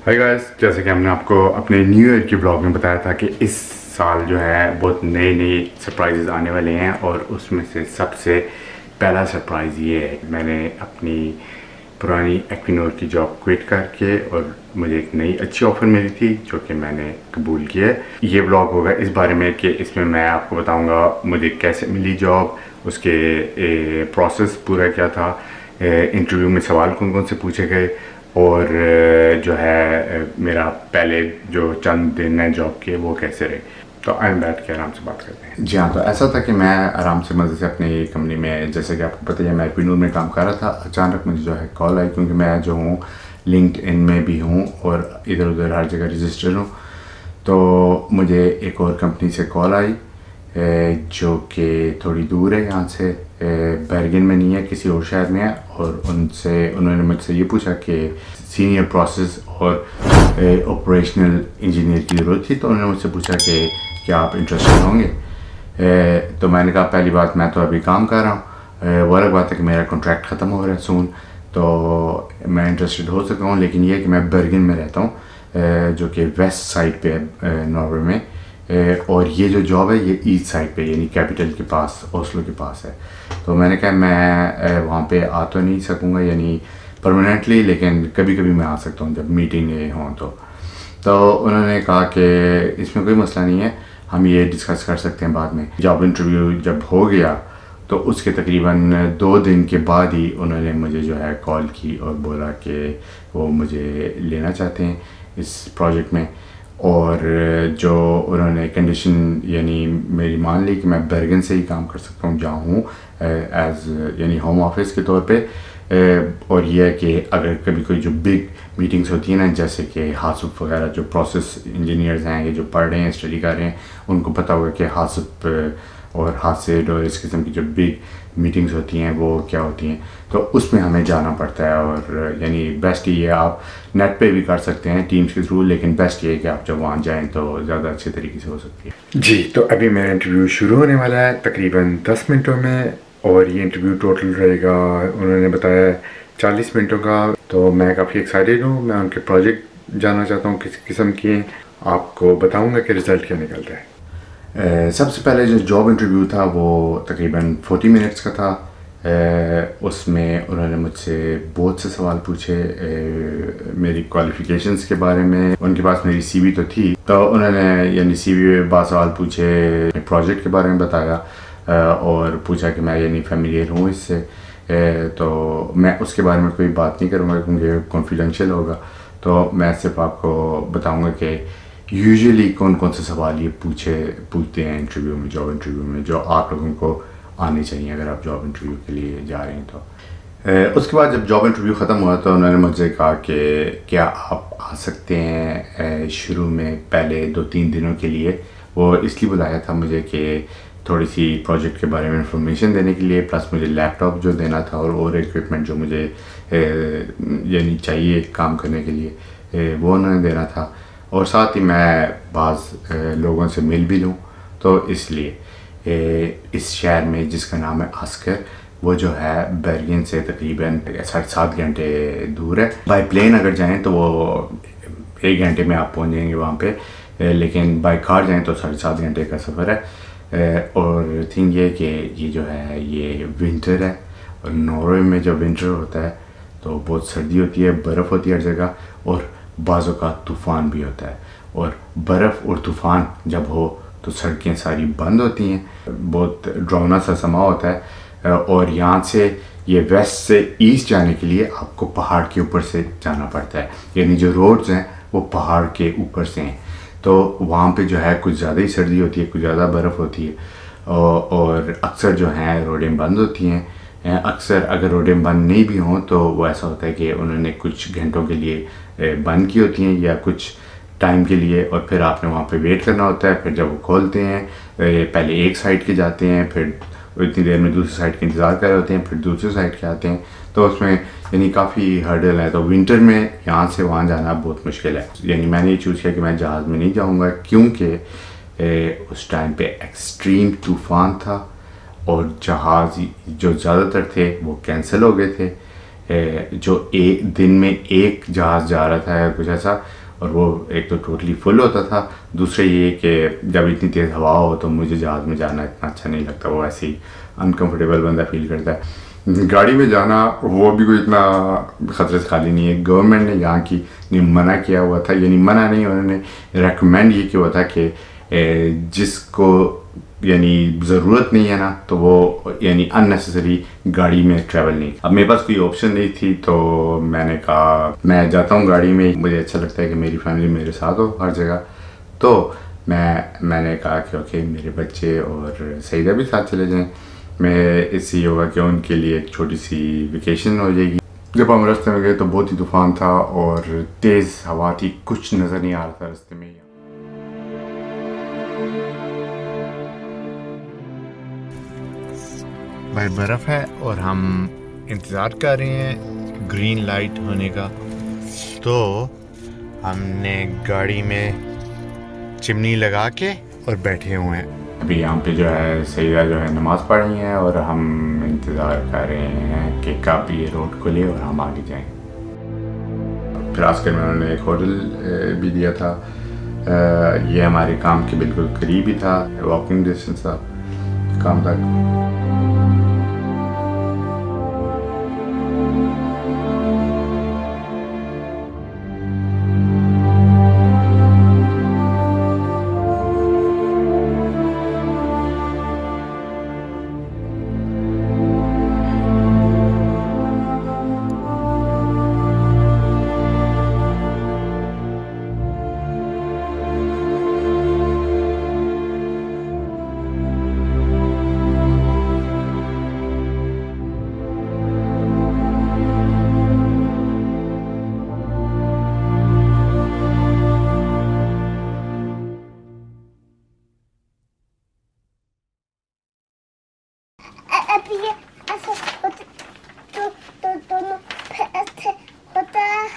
Hi guys, जैसे कि हमने आपको अपने न्यू ईयर के ब्लॉग में बताया था कि इस साल जो है बहुत नए नए सरप्राइजेज़ आने वाले हैं और उसमें से सबसे पहला सरप्राइज़ ये है, मैंने अपनी पुरानी एक्विनोर की जॉब क्विट करके और मुझे एक नई अच्छी ऑफ़र मिली थी जो कि मैंने कबूल किया है। ये ब्लॉग होगा इस बारे में कि इसमें मैं आपको बताऊंगा मुझे कैसे मिली जॉब, उसके प्रोसेस पूरा क्या था, इंटरव्यू में सवाल कौन कौन से पूछे गए और जो है मेरा पहले जो चंद दिन है जॉब के वो कैसे रहे। तो आइए बैठ के आराम से बात करते हैं। जी हाँ, तो ऐसा था कि मैं आराम से मज़े से अपनी कंपनी में, जैसे कि आपको पता है मैं एक्विनोर में काम कर रहा था, अचानक मुझे जो है कॉल आई, क्योंकि मैं जो हूँ लिंक्डइन में भी हूँ और इधर उधर हर जगह रजिस्टर हूँ। तो मुझे एक और कंपनी से कॉल आई जो कि थोड़ी दूर है यहाँ से, बर्गिन में नहीं है, किसी और शहर में है। और उन्होंने मुझसे ये पूछा कि सीनियर प्रोसेस और ऑपरेशनल इंजीनियर की ज़रूरत थी। तो उन्होंने मुझसे पूछा कि क्या आप इंटरेस्टेड होंगे। तो मैंने कहा पहली बात मैं तो अभी काम कर रहा हूँ, वो अलग बात है कि मेरा कॉन्ट्रैक्ट ख़त्म हो रहा है सून, तो मैं इंटरेस्टेड हो सकता हूँ, लेकिन ये कि मैं बर्गिन में रहता हूँ जो कि वेस्ट साइड पे है नॉर्वे में, और ये जो जॉब है ये ईस्ट साइड पे यानी कैपिटल के पास, ओस्लो के पास है। तो मैंने कहा मैं वहाँ पे आ तो नहीं सकूँगा यानी परमानेंटली, लेकिन कभी कभी मैं आ सकता हूँ जब मीटिंग हों। तो उन्होंने कहा कि इसमें कोई मसला नहीं है, हम ये डिस्कस कर सकते हैं बाद में। जॉब इंटरव्यू जब हो गया तो उसके तकरीबन 2 दिन के बाद ही उन्होंने मुझे जो है कॉल की और बोला कि वो मुझे लेना चाहते हैं इस प्रोजेक्ट में। और जो उन्होंने कंडीशन यानी मेरी मान ली कि मैं बर्गन से ही काम कर सकता हूँ जहाँ हूँ एज यानी होम ऑफिस के तौर पे। और यह है कि अगर कभी कोई जो बिग मीटिंग्स होती हैं ना, जैसे कि हासुप वगैरह, जो प्रोसेस इंजीनियर्स हैं, ये जो पढ़ रहे हैं, स्टडी कर रहे हैं, उनको पता होगा कि हासुप और हासिड और इस किस्म की जो बिग मीटिंग्स होती हैं वो क्या होती हैं। तो उसमें हमें जाना पड़ता है और यानी बेस्ट ये आप नेट पे भी कर सकते हैं टीम्स के थ्रू, लेकिन बेस्ट ये है कि आप जब वहाँ जाएं तो ज़्यादा अच्छे तरीके से हो सकती है। जी, तो अभी मेरा इंटरव्यू शुरू होने वाला है तकरीबन 10 मिनटों में, और ये इंटरव्यू टोटल रहेगा उन्होंने बताया 40 मिनटों का। तो मैं काफ़ी एक्साइटेड हूँ, मैं उनके प्रोजेक्ट जानना चाहता हूँ किस किस्म की, आपको बताऊँगा कि रिज़ल्ट क्या निकलता है। सबसे पहले जो जॉब इंटरव्यू था वो तकरीबन 40 मिनट्स का था। उसमें उन्होंने मुझसे बहुत से सवाल पूछे मेरी क्वालिफ़िकेशंस के बारे में। उनके पास मेरी सीवी तो थी, तो उन्होंने यानी सीवी में बहुत सवाल पूछे, प्रोजेक्ट के बारे में बताया और पूछा कि मैं यानी फेमिलियर हूँ इससे। तो मैं उसके बारे में कोई बात नहीं करूँगा क्योंकि कॉन्फिडेंशियल होगा। तो मैं सिर्फ आपको बताऊँगा कि यूजुअली कौन कौन से सवाल ये पूछते हैं इंटरव्यू में, जॉब इंटरव्यू में, जो आप लोगों को आने चाहिए अगर आप जॉब इंटरव्यू के लिए जा रहे हैं। तो उसके बाद जब जॉब इंटरव्यू ख़त्म हुआ तो उन्होंने मुझसे कहा कि क्या आप आ सकते हैं शुरू में पहले 2-3 दिनों के लिए। वो इसलिए बुलाया था मुझे कि थोड़ी सी प्रोजेक्ट के बारे में इंफॉर्मेशन देने के लिए, प्लस मुझे लैपटॉप जो देना था और इक्विपमेंट जो मुझे यानी चाहिए काम करने के लिए वो उन्होंने देना था, और साथ ही मैं बाज़ लोगों से मिल भी लूँ। तो इसलिए इस शहर में जिसका नाम है आस्कर, वो जो है बर्गिन से तकरीबन 7.5 घंटे दूर है। बाय प्लेन अगर जाएं तो वो 1 घंटे में आप पहुंच जाएंगे वहाँ पे, लेकिन बाय कार जाएं तो 7.5 घंटे का सफ़र है। और थिंग ये कि ये जो है ये विंटर है, और नॉर्वे में जब विंटर होता है तो बहुत सर्दी होती है, बर्फ़ होती है हर जगह, और बाज़ों का तूफ़ान भी होता है। और बर्फ़ और तूफ़ान जब हो तो सड़कें सारी बंद होती हैं, बहुत ड्रावना सा समा होता है। और यहाँ से ये वेस्ट से ईस्ट जाने के लिए आपको पहाड़ के ऊपर से जाना पड़ता है, यानी जो रोड्स हैं वो पहाड़ के ऊपर से हैं। तो वहाँ पे जो है कुछ ज़्यादा ही सर्दी होती है, कुछ ज़्यादा बर्फ़ होती है, और अक्सर जो हैं रोडें बंद होती हैं। अक्सर अगर रोडें बंद नहीं भी हों तो वो ऐसा होता है कि उन्होंने कुछ घंटों के लिए बंद की होती हैं या कुछ टाइम के लिए, और फिर आपने वहाँ पे वेट करना होता है। फिर जब वो खोलते हैं पहले एक साइड के जाते हैं, फिर इतनी देर में दूसरी साइड का इंतज़ार कर रहे होते हैं, फिर दूसरी साइड के आते हैं। तो उसमें यानी काफ़ी हर्डल है। तो विंटर में यहाँ से वहाँ जाना बहुत मुश्किल है। यानी मैंने ये चूज़ किया कि मैं जहाज़ में नहीं जाऊँगा, क्योंकि उस टाइम पे एक्सट्रीम तूफ़ान था और जहाज़ जो ज़्यादातर थे वो कैंसिल हो गए थे। जो एक दिन में एक जहाज़ जा रहा था या कुछ ऐसा, और वो एक तो टोटली फुल होता था, दूसरे ये कि जब इतनी तेज़ हवा हो तो मुझे जहाज़ में जाना इतना अच्छा नहीं लगता, वो ऐसे ही अनकंफर्टेबल बंदा फील करता है। गाड़ी में जाना वो भी कोई इतना ख़तरे से खाली नहीं है। गवर्नमेंट ने यहाँ की ने मना किया हुआ था, यानी मना नहीं, उन्होंने रेकमेंड ये किया हुआ था कि जिसको यानी ज़रूरत नहीं है ना तो वो यानी अननेसेसरी गाड़ी में ट्रैवल नहीं। अब मेरे पास कोई ऑप्शन नहीं थी तो मैंने कहा मैं जाता हूँ गाड़ी में, मुझे अच्छा लगता है कि मेरी फैमिली मेरे साथ हो हर जगह। तो मैंने कहा कि ओके मेरे बच्चे और सईदा भी साथ चले जाएं। मैं इससे ये होगा कि उनके लिए एक छोटी सी वेकेशन हो जाएगी। जब हम रास्ते में गए तो बहुत ही तूफ़ान था और तेज़ हवा थी, कुछ नज़र नहीं आ रहा था रास्ते में। भाई बर्फ़ है और हम इंतज़ार कर रहे हैं ग्रीन लाइट होने का, तो हमने गाड़ी में चिमनी लगा के और बैठे हुए हैं। अभी यहाँ पे जो है सईदा जो है नमाज़ पढ़ रही हैं और हम इंतज़ार कर रहे हैं कि कब ये रोड खुले और हम आगे जाएं। फिर आखिर में उन्होंने एक होटल भी दिया था, ये हमारे काम के बिल्कुल करीब ही था, वॉकिंग डिस्टेंस था काम तक।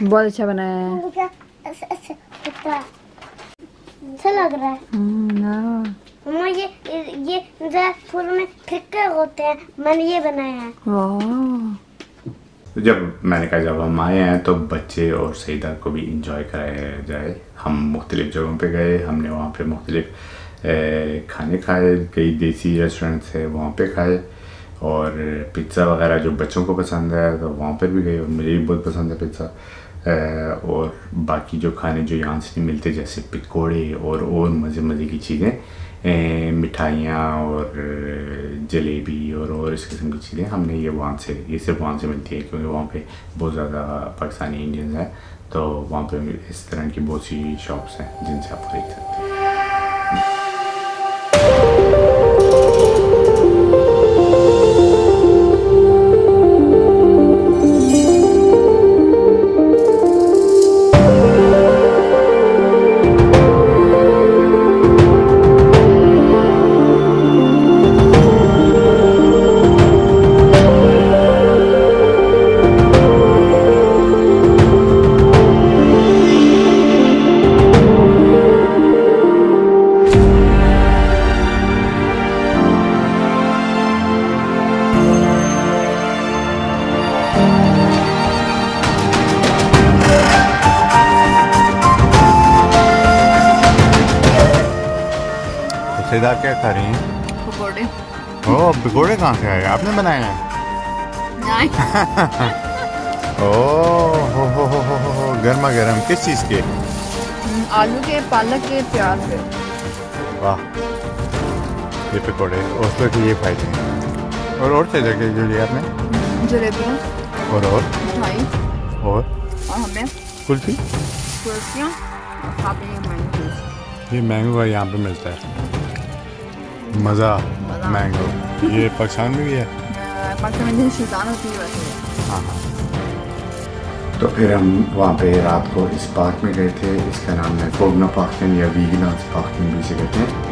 बहुत अच्छा बनाया है, अच्छा लग रहा है। मम्मा ये फूल में फिक्के होते हैं, मैंने ये बनाया है। तो जब मैंने कहा जब हम आए हैं तो बच्चे और सईदा को भी इंजॉय कराया जाए। हम मुख्तलिफ़ जगहों पे गए, हमने वहाँ पे मुख्तलिफ़ खाने खाए, कई देसी रेस्टोरेंट थे वहाँ पे खाए, और पिज़्ज़ा वगैरह जो बच्चों को पसंद है तो वहाँ पर भी गए और मुझे भी बहुत पसंद है पिज़्ज़ा। और बाकी जो खाने जो यहाँ से नहीं मिलते जैसे पकौड़े और मज़े की चीज़ें, मिठाइयाँ और जलेबी और इस किस्म की चीज़ें, हमने ये सिर्फ वहाँ से मिलती है क्योंकि वहाँ पे बहुत ज़्यादा पाकिस्तानी इंडियंस हैं, तो वहाँ पे इस तरह की बहुत सी शॉप्स हैं जिनसे आप खरीद सकते हैं। सईदा क्या खा रही हैं? पकौड़े। ओह पकौड़े कहाँ से आए, आपने बनाए हैं? नहीं। ओह हो गर्मा गर्म, किस चीज़ के? आलू के, पालक के, प्याज के। वाह, ये पकौड़े और के ये फायदे हैं। और सईदा के जो लिया आपने? जलेबियाँ और मिठाई और हमें कुल्फी। कुल्फियाँ ये मैंगो का यहाँ पे मिलता है, मज़ा मैंगो। ये पाकिस्तान में भी है? पाकिस्तान में सुल्तान होती है वैसे। हाँ। तो फिर हम वहाँ पे रात को इस पार्क में गए थे, इसका नाम है फोगना पार्क या वीगनास पार्क भी से कहते हैं।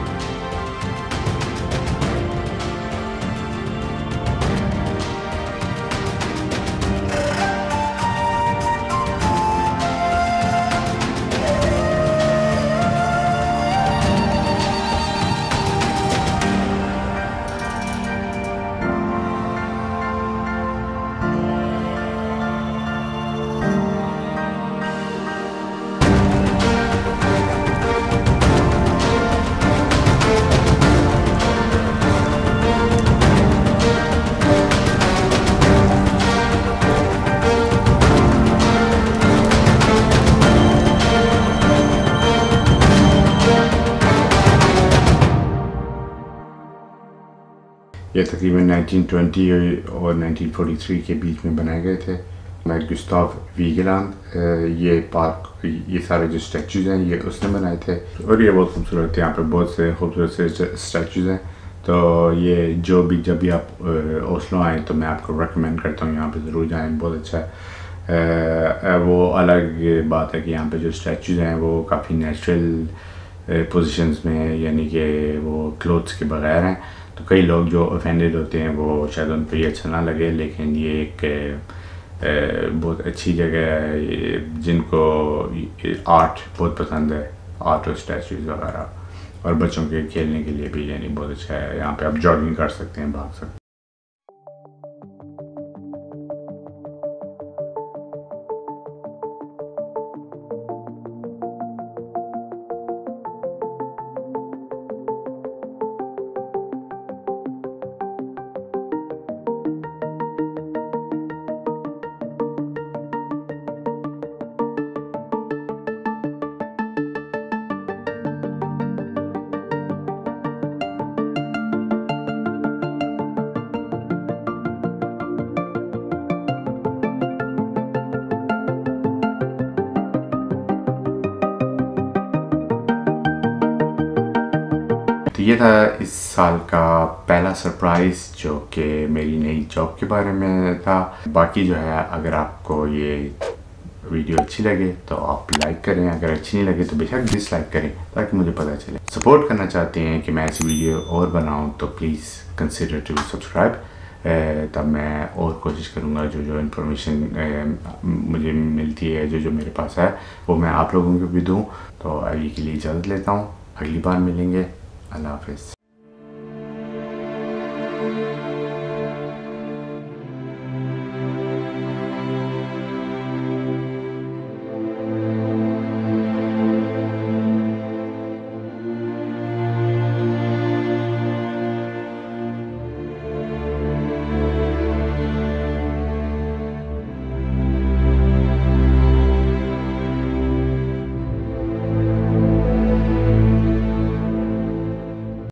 ये तकरीबन 1920 और 1943 के बीच में बनाए गए थे। गुस्ताव वीगेलैंड, ये सारे जो स्टैचूज़ हैं ये उसने बनाए थे और ये बहुत खूबसूरत है। यहाँ पे बहुत से खूबसूरत से स्टैचूज़ हैं। तो ये जब भी आप ओस्लो आएँ तो मैं आपको रेकमेंड करता हूँ यहाँ पे ज़रूर जाएँ, बहुत अच्छा है। वो अलग बात है कि यहाँ पे जो स्टैचूज़ हैं वो काफ़ी नेचुरल पोजीशंस में है, यानी कि वो क्लोथ्स के बगैर हैं। तो कई लोग जो ऑफेंडेड होते हैं वो शायद उन पर ये अच्छा ना लगे, लेकिन ये एक बहुत अच्छी जगह है जिनको आर्ट बहुत पसंद है, आर्ट और स्टैचूज़ वगैरह, और बच्चों के खेलने के लिए भी यानी बहुत अच्छा है। यहाँ पे आप जॉगिंग कर सकते हैं, भाग सकते हैं। तो ये था इस साल का पहला सरप्राइज़ जो कि मेरी नई जॉब के बारे में था। बाकी जो है, अगर आपको ये वीडियो अच्छी लगे तो आप लाइक करें, अगर अच्छी नहीं लगे तो बेशक डिसलाइक करें ताकि मुझे पता चले। सपोर्ट करना चाहते हैं कि मैं ऐसी वीडियो और बनाऊं तो प्लीज़ कंसिडर टू सब्सक्राइब, तब मैं और कोशिश करूँगा जो इन्फॉर्मेशन मुझे मिलती है, जो मेरे पास है, वो मैं आप लोगों को भी दूँ। तो अभी के लिए इजाज़त लेता हूँ, अगली बार मिलेंगे। अल्लाह हाफ़िज़।